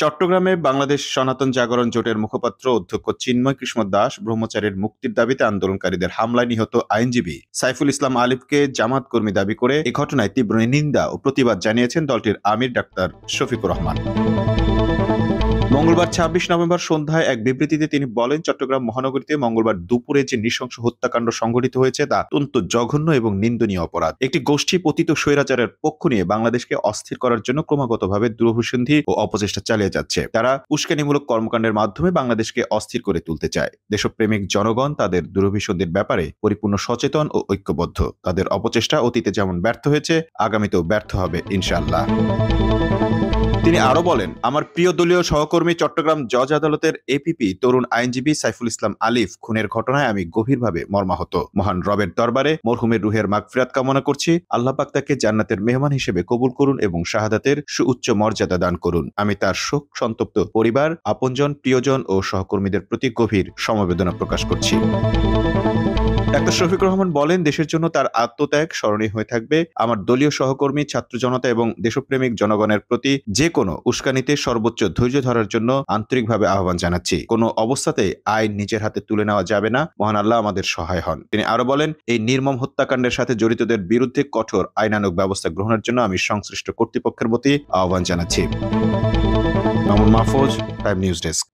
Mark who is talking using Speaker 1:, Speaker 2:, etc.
Speaker 1: চট্টগ্রামে বাংলাদেশ সনাতন জাগরণ জোটের মুখপাত্র অধ্যক্ষ চিন্ময় কৃষ্ণ দাস ব্রহ্মচারীর মুক্তির দাবিতে আন্দোলনকারীদের হামলায় নিহত আইনজীবী সাইফুল ইসলাম আলিফকে জামাত কর্মী দাবি করে এ ঘটনায় তীব্র নিন্দা ও প্রতিবাদ জানিয়েছেন দলটির আমির ডাক্তার শফিকুর রহমান। মঙ্গলবার ২৬ নভেম্বর সন্ধ্যায় এক বিবৃতিতে তিনি বলেন, চট্টগ্রাম মহানগরীতে মঙ্গলবার দুপুরে যে নৃশংস হত্যাকাণ্ড সংঘটিত হয়েছে তা অত্যন্ত জঘন্য এবং নিন্দনীয় অপরাধ। একটি গোষ্ঠী পতিত স্বৈরাচারের পক্ষ নিয়ে বাংলাদেশকে অস্থির করার জন্য ক্রমাগতভাবে দুরভিসন্ধি ও অপচেষ্টা চালিয়ে যাচ্ছে। তারা উস্কানিমূলক কর্মকাণ্ডের মাধ্যমে বাংলাদেশকে অস্থির করে তুলতে চায়। দেশপ্রেমিক জনগণ তাদের দুরভিসন্ধির ব্যাপারে পরিপূর্ণ সচেতন ও ঐক্যবদ্ধ। তাদের অপচেষ্টা অতীতে যেমন ব্যর্থ হয়েছে, আগামীতেও ব্যর্থ হবে ইনশাআল্লাহ। তিনি আরো বলেন, আমার প্রিয় দলীয় সহকর্মী চট্টগ্রাম জজ আদালতের এপিপি তরুণ আইনজীবী সাইফুল ইসলাম আলিফ খুনের ঘটনায় আমি গভীরভাবে মর্মাহত। মহান রবের দরবারে মরহুমের রুহের মাগফিরাত কামনা করছি। আল্লাহ পাক তাকে জান্নাতের মেহমান হিসেবে কবুল করুন এবং শাহাদাতের সুউচ্চ মর্যাদা দান করুন। আমি তার শোক সন্তপ্ত পরিবার, আপনজন, প্রিয়জন ও সহকর্মীদের প্রতি গভীর সমবেদনা প্রকাশ করছি। ডাক্তার শফিকুর রহমান বলেন, দেশের জন্য তার আত্মত্যাগ স্মরণীয় হয়ে থাকবে। আমার দলীয় সহকর্মী, ছাত্র জনতা এবং দেশপ্রেমিক জনগণের প্রতি যে কোনো উস্কানিতে সর্বোচ্চ ধৈর্য ধরার জন্য আন্তরিকভাবে আহ্বান জানাচ্ছি। কোনো অবস্থাতেই আইন নিজের হাতে তুলে নেওয়া যাবে না। মহান আল্লাহ আমাদের সহায় হন। তিনি আরো বলেন, এই নির্মম হত্যাকাণ্ডের সাথে জড়িতদের বিরুদ্ধে কঠোর আইনানুগ ব্যবস্থা গ্রহণের জন্য আমি সংশ্লিষ্ট কর্তৃপক্ষের প্রতি আহ্বান জানাচ্ছি। Mamun Mahfuz, time news desk.